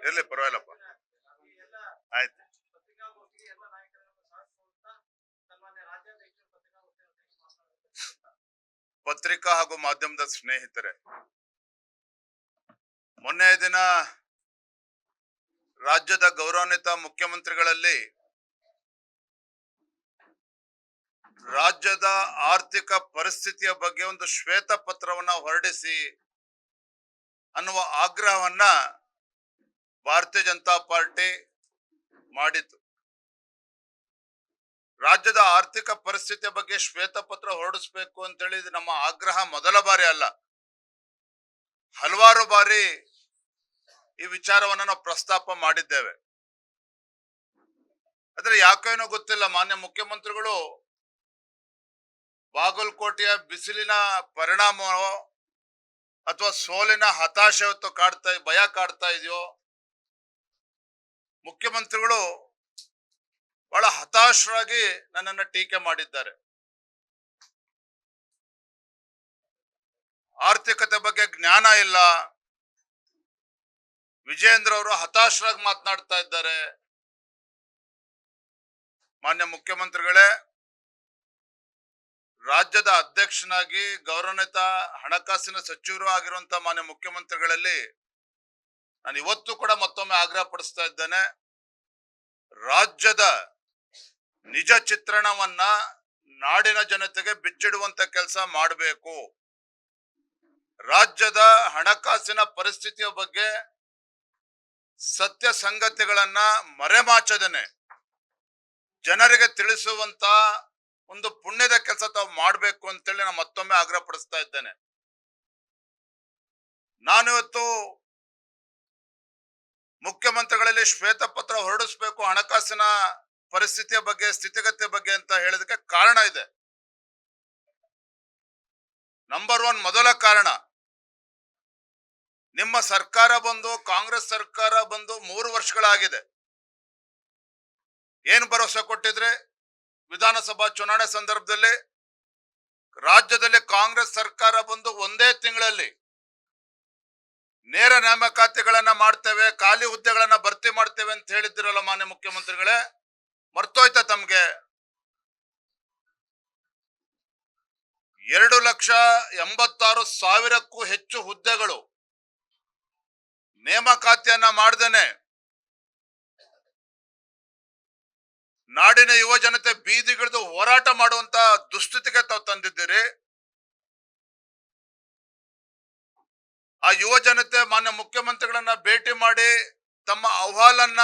ಇರ್ಲಿ ಪರವಾಗಿಲ್ಲಪ್ಪ, ಆಯ್ತು. ಪತ್ರಿಕಾ ಹಾಗೂ ಮಾಧ್ಯಮದ ಸ್ನೇಹಿತರೆ, ಮೊನ್ನೆ ದಿನ ರಾಜ್ಯದ ಗೌರವಾನ್ವಿತ ಮುಖ್ಯಮಂತ್ರಿಗಳಲ್ಲಿ ರಾಜ್ಯದ ಆರ್ಥಿಕ ಪರಿಸ್ಥಿತಿಯ ಬಗ್ಗೆ ಒಂದು ಶ್ವೇತ ಪತ್ರವನ್ನ ಹೊರಡಿಸಿ ಅನ್ನುವ ಆಗ್ರಹವನ್ನ ಭಾರತೀಯ ಜನತಾ ಪಾರ್ಟಿ ಮಾಡಿತು. ರಾಜ್ಯದ ಆರ್ಥಿಕ ಪರಿಸ್ಥಿತಿಯ ಬಗ್ಗೆ ಶ್ವೇತ ಪತ್ರ ಹೊರಡಿಸಬೇಕು ಅಂತೇಳಿ ಇದು ನಮ್ಮ ಆಗ್ರಹ ಮೊದಲ ಬಾರಿ ಅಲ್ಲ, ಹಲವಾರು ಬಾರಿ ಈ ವಿಚಾರವನ್ನ ನಾವು ಪ್ರಸ್ತಾಪ ಮಾಡಿದ್ದೇವೆ. ಆದ್ರೆ ಯಾಕೇನೋ ಗೊತ್ತಿಲ್ಲ, ಮಾನ್ಯ ಮುಖ್ಯಮಂತ್ರಿಗಳು ಬಾಗಲಕೋಟೆಯ ಬಿಸಿಲಿನ ಪರಿಣಾಮವೋ ಅಥವಾ ಸೋಲಿನ ಹತಾಶೆ ಭಯ ಕಾಡ್ತಾ ಇದೆಯೋ, ಮುಖ್ಯಮಂತ್ರಿಗಳು ಬಹಳ ಹತಾಶರಾಗಿ ನನ್ನನ್ನ ಟೀಕೆ ಮಾಡಿದ್ದಾರೆ. ಆರ್ಥಿಕತೆ ಬಗ್ಗೆ ಜ್ಞಾನ ಇಲ್ಲ, ವಿಜೇಂದ್ರ ಅವರು ಹತಾಶರಾಗಿ ಮಾತನಾಡ್ತಾ ಇದ್ದಾರೆ. ಮಾನ್ಯ ಮುಖ್ಯಮಂತ್ರಿಗಳೇ, ರಾಜ್ಯದ ಅಧ್ಯಕ್ಷನಾಗಿ ಗೌರವಾನ್ವಿತ ಹಣಕಾಸಿನ ಸಚಿವರು ಆಗಿರುವಂತಹ ಮಾನ್ಯ ಮುಖ್ಯಮಂತ್ರಿಗಳಲ್ಲಿ ನಾನು ಇವತ್ತು ಕೂಡ ಮತ್ತೊಮ್ಮೆ ಆಗ್ರಹ ಪಡಿಸ್ತಾ ಇದ್ದೇನೆ. ರಾಜ್ಯದ ನಿಜ ಚಿತ್ರಣವನ್ನ ನಾಡಿನ ಜನತೆಗೆ ಬಿಚ್ಚಿಡುವಂತ ಕೆಲಸ ಮಾಡಬೇಕು. ರಾಜ್ಯದ ಹಣಕಾಸಿನ ಪರಿಸ್ಥಿತಿಯ ಬಗ್ಗೆ ಸತ್ಯ ಸಂಗತಿಗಳನ್ನ ಮರೆಮಾಚದೇನೆ ಜನರಿಗೆ ತಿಳಿಸುವಂತ ಒಂದು ಪುಣ್ಯದ ಕೆಲಸ ತಾವು ಮಾಡಬೇಕು ಅಂತೇಳಿ ನಾನು ಮತ್ತೊಮ್ಮೆ ಆಗ್ರಹ ಪಡಿಸ್ತಾ ಇದ್ದೇನೆ. ನಾನಿವತ್ತು ಮುಖ್ಯಮಂತ್ರಿಗಳಲ್ಲಿ ಶ್ವೇತ ಪತ್ರ ಹೊರಡಿಸಬೇಕು ಹಣಕಾಸಿನ ಪರಿಸ್ಥಿತಿಯ ಬಗ್ಗೆ, ಸ್ಥಿತಿಗತಿಯ ಬಗ್ಗೆ ಅಂತ ಹೇಳೋದಕ್ಕೆ ಕಾರಣ ಇದೆ. ನಂಬರ್ 1 ಮೊದಲ ಕಾರಣ, ನಿಮ್ಮ ಸರ್ಕಾರ ಬಂದು, ಕಾಂಗ್ರೆಸ್ ಸರ್ಕಾರ ಬಂದು 3 ವರ್ಷಗಳಾಗಿದೆ. ಏನು ಭರವಸೆ ಕೊಟ್ಟಿದ್ರೆ? ವಿಧಾನಸಭಾ ಚುನಾವಣೆ ಸಂದರ್ಭದಲ್ಲಿ ರಾಜ್ಯದಲ್ಲಿ ಕಾಂಗ್ರೆಸ್ ಸರ್ಕಾರ ಬಂದು ಒಂದೇ ತಿಂಗಳಲ್ಲಿ ನೇರ ನೇಮಕಾತಿಗಳನ್ನ ಮಾಡ್ತೇವೆ, ಖಾಲಿ ಹುದ್ದೆಗಳನ್ನ ಭರ್ತಿ ಮಾಡ್ತೇವೆ ಅಂತ ಹೇಳಿದ್ದಿರಲ್ಲ ಮಾನ್ಯ ಮುಖ್ಯಮಂತ್ರಿಗಳೇ, ಮರ್ತೋಯ್ತಾ ತಮ್ಗೆ? 2,86,000ಕ್ಕೂ ಹೆಚ್ಚು ಹುದ್ದೆಗಳು ನೇಮಕಾತಿಯನ್ನ ಮಾಡ್ದೇನೆ ನಾಡಿನ ಯುವ ಜನತೆ ಬೀದಿಗಿಳಿದು ಹೋರಾಟ ಮಾಡುವಂತ ದುಸ್ಥಿತಿಗೆ ತಾವು ತಂದಿದ್ದೀರಿ. ಆ ಯುವ ಜನತೆ ಮಾನ್ಯ ಮುಖ್ಯಮಂತ್ರಿಗಳನ್ನ ಭೇಟಿ ಮಾಡಿ ತಮ್ಮ ಅಹವಾಲನ್ನ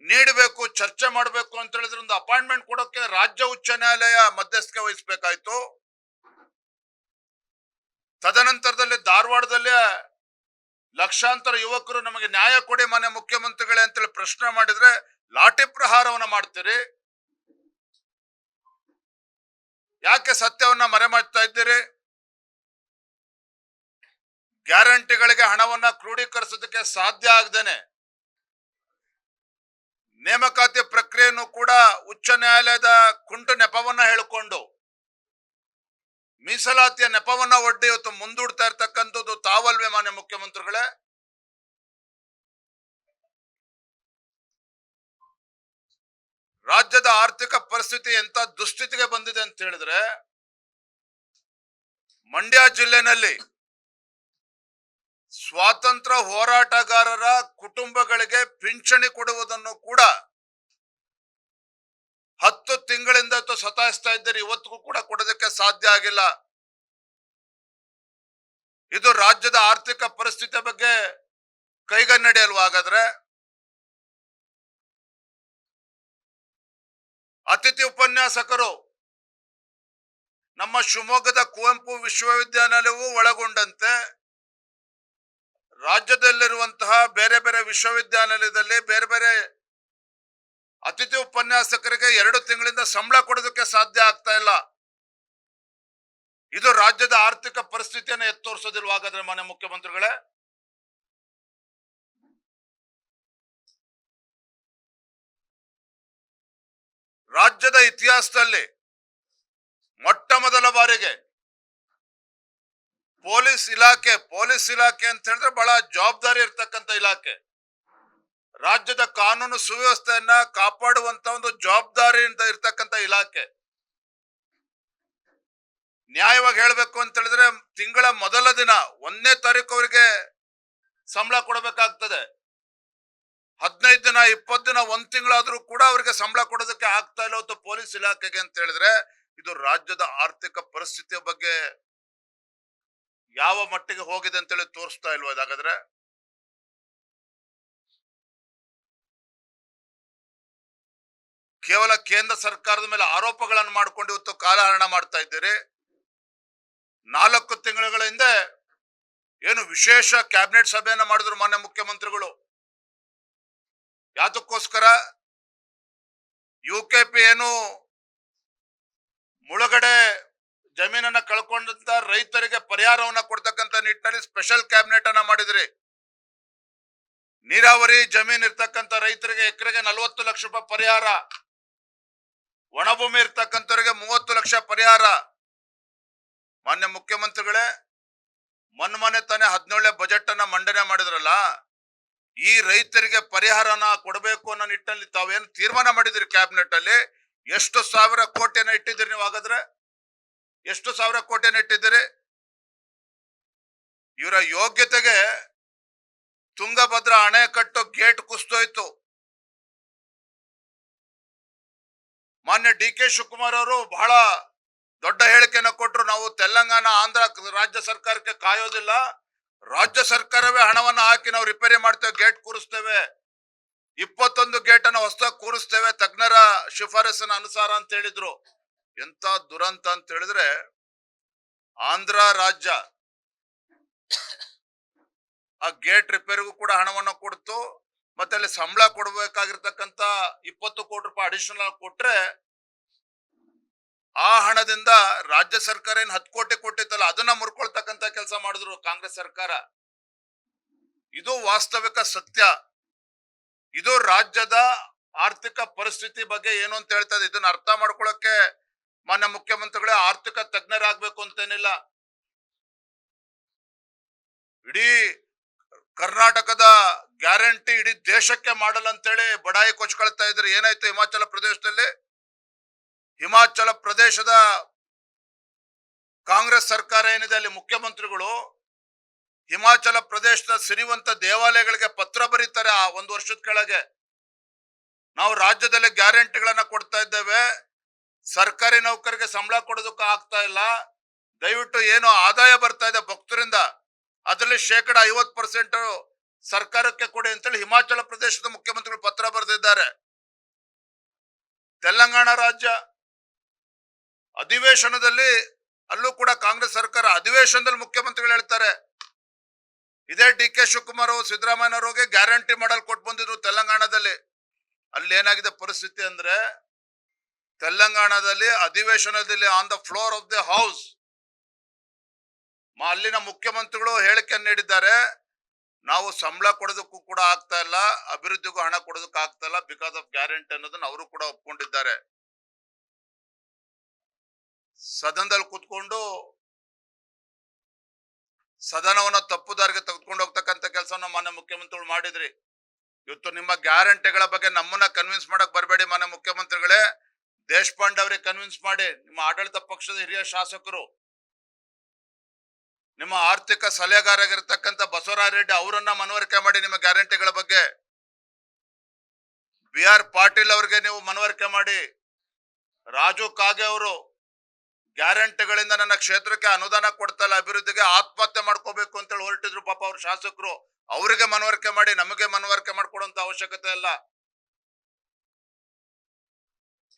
ನೀಡಬೇಕು, ಚರ್ಚೆ ಮಾಡಬೇಕು ಅಂತ ಹೇಳಿದ್ರೆ ಒಂದು ಅಪಾಯಿಂಟ್ಮೆಂಟ್ ಕೊಡೋಕೆ ರಾಜ್ಯ ಉಚ್ಚ ನ್ಯಾಯಾಲಯ ಮಧ್ಯಸ್ಥಿಕೆ ವಹಿಸಬೇಕಾಯ್ತು. ತದನಂತರದಲ್ಲಿ ಧಾರವಾಡದಲ್ಲಿ ಲಕ್ಷಾಂತರ ಯುವಕರು ನಮಗೆ ನ್ಯಾಯ ಕೊಡಿ ಮಾನ್ಯ ಮುಖ್ಯಮಂತ್ರಿಗಳೇ ಅಂತೇಳಿ ಪ್ರಶ್ನೆ ಮಾಡಿದ್ರೆ ಲಾಠಿ ಪ್ರಹಾರವನ್ನ ಮಾಡ್ತೀರಿ. ಯಾಕೆ ಸತ್ಯವನ್ನ ಮರೆಮಾಚ್ತಾ ಇದ್ದೀರಿ? ಗ್ಯಾರಂಟಿಗಳಿಗೆ ಹಣವನ್ನ ಕ್ರೋಢೀಕರಿಸೋದಕ್ಕೆ ಸಾಧ್ಯ ಆಗದೇನೆ ನೇಮಕಾತಿ ಪ್ರಕ್ರಿಯೆಯನ್ನು ಕೂಡ ಉಚ್ಚ ನ್ಯಾಯಾಲಯದ ಕುಂಟು ನೆಪವನ್ನ ಹೇಳಿಕೊಂಡು ಮೀಸಲಾತಿಯ ನೆಪವನ್ನ ಒಡ್ಡಿ ಇವತ್ತು ಮುಂದೂಡ್ತಾ ಇರ್ತಕ್ಕಂಥದ್ದು ತಾವಲ್ವೇ ಮಾನ್ಯ ಮುಖ್ಯಮಂತ್ರಿಗಳೇ? ರಾಜ್ಯದ ಆರ್ಥಿಕ ಪರಿಸ್ಥಿತಿ ಎಂತ ದುಸ್ಥಿತಿಗೆ ಬಂದಿದೆ ಅಂತ ಹೇಳಿದ್ರೆ, ಮಂಡ್ಯ ಜಿಲ್ಲೆನಲ್ಲಿ ಸ್ವಾತಂತ್ರ್ಯ ಹೋರಾಟಗಾರರ ಕುಟುಂಬಗಳಿಗೆ ಪಿಂಚಣಿ ಕೊಡುವುದನ್ನು ಕೂಡ 10 ತಿಂಗಳಿಂದ ಸತಾಯಿಸ್ತಾ ಇದ್ದಾರೆ, ಇವತ್ತಿಗೂ ಕೂಡ ಕೊಡೋದಕ್ಕೆ ಸಾಧ್ಯ ಆಗಿಲ್ಲ. ಇದು ರಾಜ್ಯದ ಆರ್ಥಿಕ ಪರಿಸ್ಥಿತಿಯ ಬಗ್ಗೆ ಕೈಗನ್ನಡಿ ಅಲ್ವಾ? ಹಾಗಾದ್ರೆ ಅತಿಥಿ ಉಪನ್ಯಾಸಕರು ನಮ್ಮ ಶಿವಮೊಗ್ಗದ ಕುವೆಂಪು ವಿಶ್ವವಿದ್ಯಾನಿಲಯವೂ ಒಳಗೊಂಡಂತೆ ರಾಜ್ಯದಲ್ಲಿರುವಂತಹ ಬೇರೆ ಬೇರೆ ವಿಶ್ವವಿದ್ಯಾನಿಲಯದಲ್ಲಿ ಬೇರೆ ಬೇರೆ ಅತಿಥಿ ಉಪನ್ಯಾಸಕರಿಗೆ 2 ತಿಂಗಳಿಂದ ಸಂಬಳ ಕೊಡೋದಕ್ಕೆ ಸಾಧ್ಯ ಆಗ್ತಾ ಇಲ್ಲ. ಇದು ರಾಜ್ಯದ ಆರ್ಥಿಕ ಪರಿಸ್ಥಿತಿಯನ್ನು ಎತ್ತೋರಿಸೋದಿಲ್ವಾ ಹಾಗಾದ್ರೆ ಮಾನ್ಯ ಮುಖ್ಯಮಂತ್ರಿಗಳೇ? ರಾಜ್ಯದ ಇತಿಹಾಸದಲ್ಲಿ ಮೊಟ್ಟ ಮೊದಲ ಬಾರಿಗೆ ಪೊಲೀಸ್ ಇಲಾಖೆ ಅಂತ ಹೇಳಿದ್ರೆ ಬಹಳ ಜವಾಬ್ದಾರಿ ಇರ್ತಕ್ಕಂಥ ಇಲಾಖೆ. ರಾಜ್ಯದ ಕಾನೂನು ಸುವ್ಯವಸ್ಥೆಯನ್ನ ಕಾಪಾಡುವಂತ ಒಂದು ಜವಾಬ್ದಾರಿಯಿಂದ ಇರ್ತಕ್ಕಂಥ ಇಲಾಖೆ. ನ್ಯಾಯವಾಗಿ ಹೇಳ್ಬೇಕು ಅಂತ ಹೇಳಿದ್ರೆ ತಿಂಗಳ ಮೊದಲ ದಿನ 1ನೇ ತಾರೀಕು ಅವರಿಗೆ ಸಂಬಳ ಕೊಡಬೇಕಾಗ್ತದೆ. 15 ದಿನ 20 ದಿನ 1 ತಿಂಗಳಾದ್ರೂ ಕೂಡ ಅವರಿಗೆ ಸಂಬಳ ಕೊಡೋದಕ್ಕೆ ಆಗ್ತಾ ಇಲ್ಲ ಹೊತ್ತು ಪೊಲೀಸ್ ಇಲಾಖೆಗೆ ಅಂತ ಹೇಳಿದ್ರೆ ಇದು ರಾಜ್ಯದ ಆರ್ಥಿಕ ಪರಿಸ್ಥಿತಿಯ ಬಗ್ಗೆ ಯಾವ ಮಟ್ಟಿಗೆ ಹೋಗಿದೆ ಅಂತ ಹೇಳಿ ತೋರಿಸ್ತಾ ಇಲ್ವಾ ಇದಾಗಾದ್ರೆ? ಕೇವಲ ಕೇಂದ್ರ ಸರ್ಕಾರದ ಮೇಲೆ ಆರೋಪಗಳನ್ನು ಮಾಡ್ಕೊಂಡು ಇವತ್ತು ಕಾಲಹರಣ ಮಾಡ್ತಾ ಇದ್ದೀರಿ. 4 ತಿಂಗಳ ಹಿಂದೆ ಏನು ವಿಶೇಷ ಕ್ಯಾಬಿನೆಟ್ ಸಭೆಯನ್ನ ಮಾಡಿದ್ರು ಮಾನ್ಯ ಮುಖ್ಯಮಂತ್ರಿಗಳು. ಯಾತಕ್ಕೋಸ್ಕರ? UKP ಏನು ಮುಳುಗಡೆ ಜಮೀನನ್ನ ಕಳ್ಕೊಂಡಂತ ರೈತರಿಗೆ ಪರಿಹಾರವನ್ನ ಕೊಡ್ತಕ್ಕಂಥ ನಿಟ್ಟಿನಲ್ಲಿ ಸ್ಪೆಷಲ್ ಕ್ಯಾಬಿನೆಟ್ ಅನ್ನ ಮಾಡಿದ್ರಿ. ನೀರಾವರಿ ಜಮೀನ್ ಇರ್ತಕ್ಕಂಥ ರೈತರಿಗೆ ಎಕರೆಗೆ 40 ಲಕ್ಷ ರೂಪಾಯಿ ಪರಿಹಾರ, ಒಣಭೂಮಿ ಇರ್ತಕ್ಕಂಥವರಿಗೆ 30 ಲಕ್ಷ ಪರಿಹಾರ. ಮಾನ್ಯ ಮುಖ್ಯಮಂತ್ರಿಗಳೇ, ಮೊನ್ನೆ ತಾನೇ 17ನೇ ಬಜೆಟ್ ಅನ್ನ ಮಂಡನೆ ಮಾಡಿದ್ರಲ್ಲ, ಈ ರೈತರಿಗೆ ಪರಿಹಾರನ ಕೊಡಬೇಕು ಅನ್ನೋ ನಿಟ್ಟಿನಲ್ಲಿ ತಾವೇನು ತೀರ್ಮಾನ ಮಾಡಿದ್ರಿ ಕ್ಯಾಬಿನೆಟ್ ಅಲ್ಲಿ? ಎಷ್ಟು ಸಾವಿರ ಕೋಟಿಯನ್ನ ಇಟ್ಟಿದ್ದೀರಿ ನೀವು? ಹಾಗಾದ್ರೆ ಎಷ್ಟು ಸಾವಿರ ಕೋಟಿಯನ್ನ ಇಟ್ಟಿದ್ದೀರಿ? ಇವರ ಯೋಗ್ಯತೆಗೆ ತುಂಗಭದ್ರಾ ಅಣೆಕಟ್ಟು ಗೇಟ್ ಕುಸಿದೋಯ್ತು. ಮಾನ್ಯ DK ಶಿವಕುಮಾರ್ ಅವರು ಬಹಳ ದೊಡ್ಡ ಹೇಳಿಕೆಯನ್ನ ಕೊಟ್ಟರು. ನಾವು ತೆಲಂಗಾಣ ಆಂಧ್ರ ರಾಜ್ಯ ಸರ್ಕಾರಕ್ಕೆ ಕಾಯೋದಿಲ್ಲ, ರಾಜ್ಯ ಸರ್ಕಾರವೇ ಹಣವನ್ನ ಹಾಕಿ ನಾವು ರಿಪೇರಿ ಮಾಡ್ತೇವೆ, ಗೇಟ್ ಕೂರಿಸ್ತೇವೆ, 21 ಗೇಟ್ ಅನ್ನ ಹೊಸದಾಗಿ ಕೂರಿಸ್ತೇವೆ ತಜ್ಞರ ಶಿಫಾರಸಿನ ಅನುಸಾರ ಅಂತ ಹೇಳಿದ್ರು. ಎಂತ ದುರಂತ ಅಂತ ಹೇಳಿದ್ರೆ, ಆಂಧ್ರ ರಾಜ್ಯ ಆ ಗೇಟ್ ರಿಪೇರಿಗೂ ಕೂಡ ಹಣವನ್ನ ಕೊಡ್ತು. ಮತ್ತೆ ಅಲ್ಲಿ ಸಂಬಳ ಕೊಡಬೇಕಾಗಿರ್ತಕ್ಕಂಥ 20 ಕೋಟಿ ರೂಪಾಯಿ ಅಡಿಷನಲ್ ಕೊಟ್ರೆ ಆ ಹಣದಿಂದ ರಾಜ್ಯ ಸರ್ಕಾರ ಏನ್ 10 ಕೋಟಿ ಕೊಟ್ಟಿತ್ತಲ್ಲ ಅದನ್ನ ಮುರ್ಕೊಳ್ತಕ್ಕಂತ ಕೆಲಸ ಮಾಡಿದ್ರು ಕಾಂಗ್ರೆಸ್ ಸರ್ಕಾರ. ಇದು ವಾಸ್ತವಿಕ ಸತ್ಯ. ಇದು ರಾಜ್ಯದ ಆರ್ಥಿಕ ಪರಿಸ್ಥಿತಿ ಬಗ್ಗೆ ಏನು ಅಂತ ಹೇಳ್ತದೆ. ಇದನ್ನ ಅರ್ಥ ಮಾಡ್ಕೊಳ್ಳೋಕೆ ಮಾನ್ಯ ಮುಖ್ಯಮಂತ್ರಿಗಳೇ ಆರ್ಥಿಕ ತಜ್ಞರಾಗ್ಬೇಕು ಅಂತೇನಿಲ್ಲ. ಇಡೀ ಕರ್ನಾಟಕದ ಗ್ಯಾರಂಟಿ ಇಡೀ ದೇಶಕ್ಕೆ ಮಾಡಲ್ಲ ಅಂತೇಳಿ ಬಡಾಯಿ ಕೊಚ್ಕೊಳ್ತಾ ಇದ್ರೆ ಏನಾಯ್ತು ಹಿಮಾಚಲ ಪ್ರದೇಶದಲ್ಲಿ? ಹಿಮಾಚಲ ಪ್ರದೇಶದ ಕಾಂಗ್ರೆಸ್ ಸರ್ಕಾರ ಏನಿದೆ, ಅಲ್ಲಿ ಮುಖ್ಯಮಂತ್ರಿಗಳು ಹಿಮಾಚಲ ಪ್ರದೇಶದ ಸಿರಿವಂತ ದೇವಾಲಯಗಳಿಗೆ ಪತ್ರ ಬರೀತಾರೆ ಆ 1 ವರ್ಷದ ಕೆಳಗೆ. ನಾವು ರಾಜ್ಯದಲ್ಲಿ ಗ್ಯಾರಂಟಿಗಳನ್ನ ಕೊಡ್ತಾ ಇದ್ದೇವೆ, ಸರ್ಕಾರಿ ನೌಕರಿಗೆ ಸಂಬಳ ಕೊಡೋದಕ್ಕೆ ಆಗ್ತಾ ಇಲ್ಲ, ದಯವಿಟ್ಟು ಏನು ಆದಾಯ ಬರ್ತಾ ಇದೆ ಭಕ್ತರಿಂದ ಅದರಲ್ಲಿ 50% ಸರ್ಕಾರಕ್ಕೆ ಕೊಡಿ ಅಂತೇಳಿ ಹಿಮಾಚಲ ಪ್ರದೇಶದ ಮುಖ್ಯಮಂತ್ರಿಗಳು ಪತ್ರ ಬರೆದಿದ್ದಾರೆ. ತೆಲಂಗಾಣ ರಾಜ್ಯ ಅಧಿವೇಶನದಲ್ಲಿ, ಅಲ್ಲೂ ಕೂಡ ಕಾಂಗ್ರೆಸ್ ಸರ್ಕಾರ ಅಧಿವೇಶನದಲ್ಲಿ ಮುಖ್ಯಮಂತ್ರಿಗಳು ಹೇಳ್ತಾರೆ, ಇದೇ DK ಶಿವಕುಮಾರ್ ಸಿದ್ದರಾಮಯ್ಯನವರಿಗೆ ಗ್ಯಾರಂಟಿ ಮಾಡಲ್ ಕೊಟ್ಟು ಬಂದಿದ್ರು ತೆಲಂಗಾಣದಲ್ಲಿ. ಅಲ್ಲಿ ಏನಾಗಿದೆ ಪರಿಸ್ಥಿತಿ ಅಂದ್ರೆ, ತೆಲಂಗಾಣದಲ್ಲಿ ಅಧಿವೇಶನದಲ್ಲಿ on the floor of the house ಅಲ್ಲಿನ ಮುಖ್ಯಮಂತ್ರಿಗಳು ಹೇಳಿಕೆಯನ್ನು ನೀಡಿದ್ದಾರೆ, ನಾವು ಸಂಬಳ ಕೊಡೋದಕ್ಕೂ ಕೂಡ ಆಗ್ತಾ ಇಲ್ಲ, ಅಭಿವೃದ್ಧಿಗೂ ಹಣ ಕೊಡೋದಕ್ಕೆ ಆಗ್ತಾ ಇಲ್ಲ ಬಿಕಾಸ್ ಆಫ್ ಗ್ಯಾರಂಟಿ ಅನ್ನೋದನ್ನ ಅವರು ಕೂಡ ಒಪ್ಕೊಂಡಿದ್ದಾರೆ. ಸದನದಲ್ಲಿ ಕೂತ್ಕೊಂಡು ಸದನವನ್ನ ತಪ್ಪುದಾರಿಗೆ ತೆಗೆದುಕೊಂಡು ಹೋಗ್ತಕ್ಕಂಥ ಕೆಲಸವನ್ನ ಮಾನ್ಯ ಮುಖ್ಯಮಂತ್ರಿಗಳು ಮಾಡಿದ್ರಿ. ಇವತ್ತು ನಿಮ್ಮ ಗ್ಯಾರಂಟಿಗಳ ಬಗ್ಗೆ ನಮ್ಮನ್ನ ಕನ್ವಿನ್ಸ್ ಮಾಡಕ್ ಬರಬೇಡಿ ಮಾನ್ಯ ಮುಖ್ಯಮಂತ್ರಿಗಳೇ. ದೇಶಪಾಂಡೆ ಅವರಿಗೆ ಕನ್ವಿನ್ಸ್ ಮಾಡಿ, ನಿಮ್ಮ ಆಡಳಿತ ಪಕ್ಷದ ಹಿರಿಯ ಶಾಸಕರು, ನಿಮ್ಮ ಆರ್ಥಿಕ ಸಲಹೆಗಾರರಾಗಿರ್ತಕ್ಕಂಥ ಬಸವರಾಜ ರೆಡ್ಡಿ ಅವರನ್ನ ಮನವರಿಕೆ ಮಾಡಿ ನಿಮ್ಮ ಗ್ಯಾರಂಟಿಗಳ ಬಗ್ಗೆ. BR ಪಾಟೀಲ್ ಅವರಿಗೆ ನೀವು ಮನವರಿಕೆ ಮಾಡಿ. ರಾಜು ಕಾಗೆ ಅವರು ಗ್ಯಾರಂಟಿಗಳಿಂದ ನನ್ನ ಕ್ಷೇತ್ರಕ್ಕೆ ಅನುದಾನ ಕೊಡ್ತಾ ಇಲ್ಲ, ಅಭಿವೃದ್ಧಿಗೆ ಆತ್ಮಹತ್ಯೆ ಮಾಡ್ಕೋಬೇಕು ಅಂತೇಳಿ ಹೊರಟಿದ್ರು ಪಾಪ ಅವ್ರ ಶಾಸಕರು, ಅವರಿಗೆ ಮನವರಿಕೆ ಮಾಡಿ. ನಮಗೆ ಮನವರಿಕೆ ಮಾಡ್ಕೊಡುವಂತ ಅವಶ್ಯಕತೆ ಇಲ್ಲ.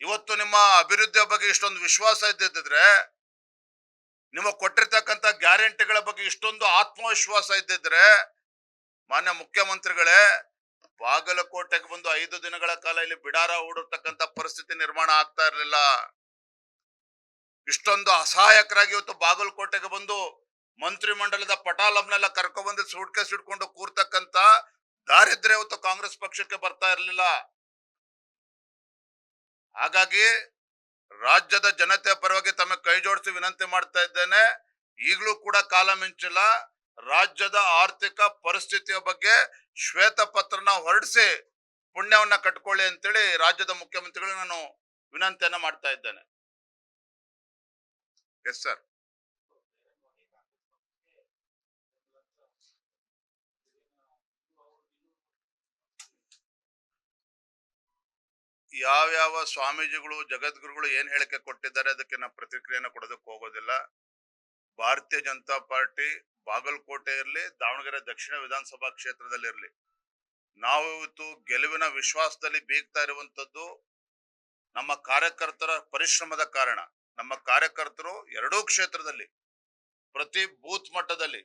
ಇವತ್ತು ನಿಮ್ಮ ಅಭಿವೃದ್ಧಿಯ ಬಗ್ಗೆ ಇಷ್ಟೊಂದು ವಿಶ್ವಾಸ ಇದ್ದಿದ್ರೆ, ನಿಮ್ಮ ಕೊಟ್ಟಿರ್ತಕ್ಕಂಥ ಗ್ಯಾರಂಟಿಗಳ ಬಗ್ಗೆ ಇಷ್ಟೊಂದು ಆತ್ಮವಿಶ್ವಾಸ ಇದ್ದಿದ್ರೆ, ಮಾನ್ಯ ಮುಖ್ಯಮಂತ್ರಿಗಳೇ, ಬಾಗಲಕೋಟೆಗೆ ಬಂದು 5 ದಿನಗಳ ಕಾಲ ಇಲ್ಲಿ ಬಿಡಾರ ಹೂಡಿರ್ತಕ್ಕಂಥ ಪರಿಸ್ಥಿತಿ ನಿರ್ಮಾಣ ಆಗ್ತಾ ಇರಲಿಲ್ಲ. ಇಷ್ಟೊಂದು ಅಸಹಾಯಕರಾಗಿ ಇವತ್ತು ಬಾಗಲಕೋಟೆಗೆ ಬಂದು ಮಂತ್ರಿ ಮಂಡಲದ ಪಟಾಲಂನೆಲ್ಲ ಕರ್ಕೊಂಡ್ಬಂದು ಸೂಟ್ಕೇಸ್ ಇಟ್ಕೊಂಡು ಕೂರ್ತಕ್ಕಂಥ ದಾರಿದ್ರ್ಯ ಇವತ್ತು ಕಾಂಗ್ರೆಸ್ ಪಕ್ಷಕ್ಕೆ ಬರ್ತಾ ಇರಲಿಲ್ಲ. ಹಾಗಾಗಿ ರಾಜ್ಯದ ಜನತೆಯ ಪರವಾಗಿ ತಮ್ಮ ಕೈ ಜೋಡಿಸಿ ವಿನಂತಿ ಮಾಡ್ತಾ ಇದ್ದೇನೆ, ಈಗಲೂ ಕೂಡ ಕಾಲ ಮಿಂಚಿಲ್ಲ. ರಾಜ್ಯದ ಆರ್ಥಿಕ ಪರಿಸ್ಥಿತಿಯ ಬಗ್ಗೆ ಶ್ವೇತಪತ್ರನ ಹೊರಡಿಸಿ ಪುಣ್ಯವನ್ನ ಕಟ್ಕೊಳ್ಳಿ ಅಂತೇಳಿ ರಾಜ್ಯದ ಮುಖ್ಯಮಂತ್ರಿಗಳು ನಾನು ವಿನಂತಿಯನ್ನ ಮಾಡ್ತಾ ಇದ್ದೇನೆ. Yes sir. ಯಾವ್ಯಾವ ಸ್ವಾಮೀಜಿಗಳು ಜಗದ್ಗುರುಗಳು ಏನ್ ಹೇಳಿಕೆ ಕೊಟ್ಟಿದ್ದಾರೆ ಅದಕ್ಕೆ ನಾವು ಪ್ರತಿಕ್ರಿಯೆನ ಕೊಡೋದಕ್ಕೆ ಹೋಗೋದಿಲ್ಲ. ಭಾರತೀಯ ಜನತಾ ಪಾರ್ಟಿ ಬಾಗಲಕೋಟೆ ಇರಲಿ, ದಾವಣಗೆರೆ ದಕ್ಷಿಣ ವಿಧಾನಸಭಾ ಕ್ಷೇತ್ರದಲ್ಲಿ ಇರಲಿ, ನಾವು ಇವತ್ತು ಗೆಲುವಿನ ವಿಶ್ವಾಸದಲ್ಲಿ ಬೀಗ್ತಾ ಇರುವಂತದ್ದು ನಮ್ಮ ಕಾರ್ಯಕರ್ತರ ಪರಿಶ್ರಮದ ಕಾರಣ. ನಮ್ಮ ಕಾರ್ಯಕರ್ತರು ಎರಡೂ ಕ್ಷೇತ್ರದಲ್ಲಿ ಪ್ರತಿ ಬೂತ್ ಮಟ್ಟದಲ್ಲಿ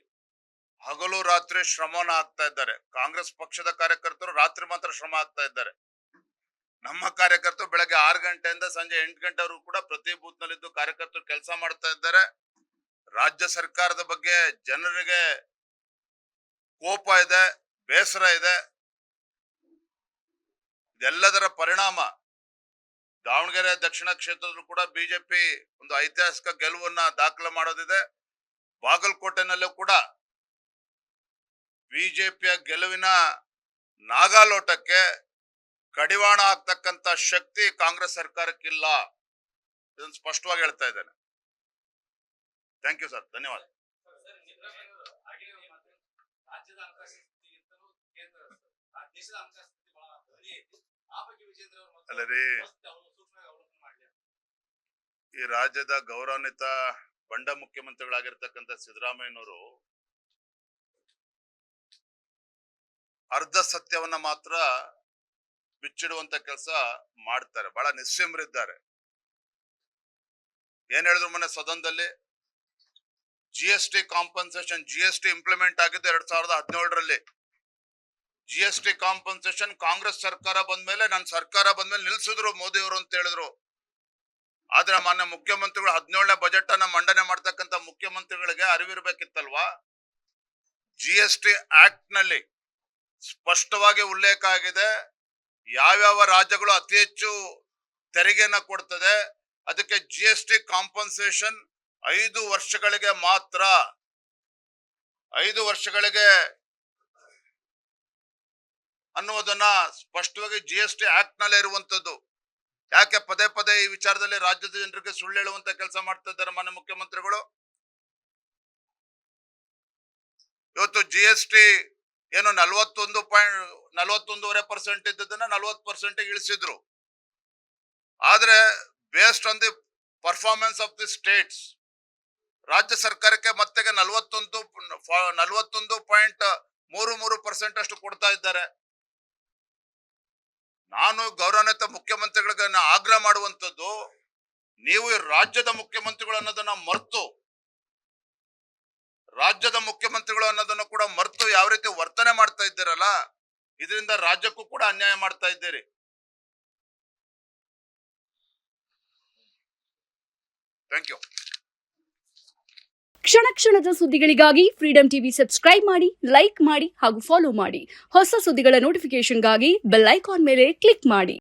ಹಗಲು ರಾತ್ರಿ ಶ್ರಮವನ್ನ ಹಾಕ್ತಾ ಇದ್ದಾರೆ. ಕಾಂಗ್ರೆಸ್ ಪಕ್ಷದ ಕಾರ್ಯಕರ್ತರು ರಾತ್ರಿ ಮಾತ್ರ ಶ್ರಮ ಹಾಕ್ತಾ ಇದ್ದಾರೆ. ನಮ್ಮ ಕಾರ್ಯಕರ್ತರು ಬೆಳಗ್ಗೆ 6 ಗಂಟೆಯಿಂದ ಸಂಜೆ 8 ಗಂಟೆವರೆಗೂ ಕೂಡ ಪ್ರತಿ ಬೂತ್ ನಲ್ಲಿದ್ದು ಕಾರ್ಯಕರ್ತರು ಕೆಲಸ ಮಾಡ್ತಾ ಇದ್ದಾರೆ. ರಾಜ್ಯ ಸರ್ಕಾರದ ಬಗ್ಗೆ ಜನರಿಗೆ ಕೋಪ ಇದೆ, ಬೇಸರ ಇದೆ. ಇದೆಲ್ಲದರ ಪರಿಣಾಮ ದಾವಣಗೆರೆ ದಕ್ಷಿಣ ಕ್ಷೇತ್ರದಲ್ಲೂ ಕೂಡ ಬಿಜೆಪಿ ಒಂದು ಐತಿಹಾಸಿಕ ಗೆಲುವನ್ನ ದಾಖಲೆ ಮಾಡೋದಿದೆ. ಬಾಗಲಕೋಟೆನಲ್ಲೂ ಕೂಡ ಬಿಜೆಪಿಯ ಗೆಲುವಿನ ನಾಗಾಲೋಟಕ್ಕೆ ಕಡಿವಾಣ ಹಾಕ್ತಕ್ಕಂತ ಶಕ್ತಿ ಕಾಂಗ್ರೆಸ್ ಸರ್ಕಾರಕ್ಕಿಲ್ಲ. ಇದನ್ನು ಸ್ಪಷ್ಟವಾಗಿ ಹೇಳ್ತಾ ಇದ್ದೇನೆ. ಥ್ಯಾಂಕ್ ಯು ಸರ್, ಧನ್ಯವಾದ. ಅಲ್ಲರಿ, ಈ ರಾಜ್ಯದ ಗೌರವಾನ್ವಿತ ಬಂಡ ಮುಖ್ಯಮಂತ್ರಿಗಳಾಗಿರ್ತಕ್ಕಂಥ ಸಿದ್ದರಾಮಯ್ಯನವರು ಅರ್ಧ ಸತ್ಯವನ್ನ ಮಾತ್ರ ಬಿಚ್ಚಿಡುವಂತ ಕೆಲಸ ಮಾಡ್ತಾರೆ. ಬಹಳ ನಿಸ್ಸೀಮರಿದ್ದಾರೆ. ಏನ್ ಹೇಳಿದ್ರು ಮೊನ್ನೆ ಸದನದಲ್ಲಿ, GST ಕಾಂಪನ್ಸೇಷನ್, GST ಇಂಪ್ಲಿಮೆಂಟ್ ಆಗಿದ್ದು 2017ರಲ್ಲಿ. GST ಕಾಂಪನ್ಸೇಷನ್ ಕಾಂಗ್ರೆಸ್ ಸರ್ಕಾರ ಬಂದ್ಮೇಲೆ, ನನ್ನ ಸರ್ಕಾರ ಬಂದ್ಮೇಲೆ ನಿಲ್ಸಿದ್ರು ಮೋದಿ ಅವರು ಅಂತ ಹೇಳಿದ್ರು. ಆದ್ರೆ ಮಾನ್ಯ ಮುಖ್ಯಮಂತ್ರಿಗಳು 17ನೇ ಬಜೆಟ್ ಅನ್ನ ಮಂಡನೆ ಮಾಡ್ತಕ್ಕಂಥ ಮುಖ್ಯಮಂತ್ರಿಗಳಿಗೆ ಅರಿವಿರ್ಬೇಕಿತ್ತಲ್ವಾ? GST ಆಕ್ಟ್ ನಲ್ಲಿ ಸ್ಪಷ್ಟವಾಗಿ ಉಲ್ಲೇಖ ಆಗಿದೆ, ಯಾವ್ಯಾವ ರಾಜ್ಯಗಳು ಅತಿ ಹೆಚ್ಚು ತೆರಿಗೆಯನ್ನ ಕೊಡ್ತದೆ ಅದಕ್ಕೆ GST ಕಾಂಪನ್ಸೇಷನ್ 5 ವರ್ಷಗಳಿಗೆ ಮಾತ್ರ, 5 ವರ್ಷಗಳಿಗೆ ಅನ್ನುವುದನ್ನ ಸ್ಪಷ್ಟವಾಗಿ GST ಆಕ್ಟ್ ನಲ್ಲೇ ಇರುವಂತದ್ದು. ಯಾಕೆ ಪದೇ ಪದೇ ಈ ವಿಚಾರದಲ್ಲಿ ರಾಜ್ಯದ ಜನರಿಗೆ ಸುಳ್ಳು ಹೇಳುವಂತ ಕೆಲಸ ಮಾಡ್ತಾ ಇದ್ದಾರೆ ಮಾನ್ಯ ಮುಖ್ಯಮಂತ್ರಿಗಳು? ಇವತ್ತು GST ಏನು 41.41% ಇದ್ದದನ್ನ 40% ಇಳಿಸಿದ್ರು. ಆದ್ರೆ based on the performance of the States, ರಾಜ್ಯ ಸರ್ಕಾರಕ್ಕೆ ಮತ್ತೆ 41.33% ಅಷ್ಟು ಕೊಡ್ತಾ ಇದ್ದಾರೆ. ನಾನು ಗೌರವಾನ್ವಿತ ಮುಖ್ಯಮಂತ್ರಿಗಳಿಗೆ ಆಗ್ರಹ ಮಾಡುವಂತದ್ದು, ನೀವು ರಾಜ್ಯದ ಮುಖ್ಯಮಂತ್ರಿಗಳು ಅನ್ನೋದನ್ನ ಮರೆತು, ರಾಜ್ಯದ ಮುಖ್ಯಮಂತ್ರಿಗಳು ಅನ್ನೋದನ್ನು ಕೂಡ ಮರೆತು ಯಾವ ರೀತಿ ವರ್ತನೆ ಮಾಡ್ತಾ ಇದ್ದೀರಲ್ಲ, ಇದರಿಂದ ರಾಜ್ಯಕ್ಕೂ ಕೂಡ ಅನ್ಯಾಯ ಮಾಡ್ತಾ ಇದ್ದೀರಿ. Thank you. ಕ್ಷಣ ಕ್ಷಣದ ಸುದ್ದಿಗಳಿಗಾಗಿ ಫ್ರೀಡಂ ಟಿವಿ ಸಬ್ಸ್ಕ್ರೈಬ್ ಮಾಡಿ, ಲೈಕ್ ಮಾಡಿ ಹಾಗೂ ಫಾಲೋ ಮಾಡಿ. ಹೊಸ ಸುದ್ದಿಗಳ ನೋಟಿಫಿಕೇಶನ್ಗಾಗಿ ಬೆಲ್ ಐಕಾನ್ ಮೇಲೆ ಕ್ಲಿಕ್ ಮಾಡಿ.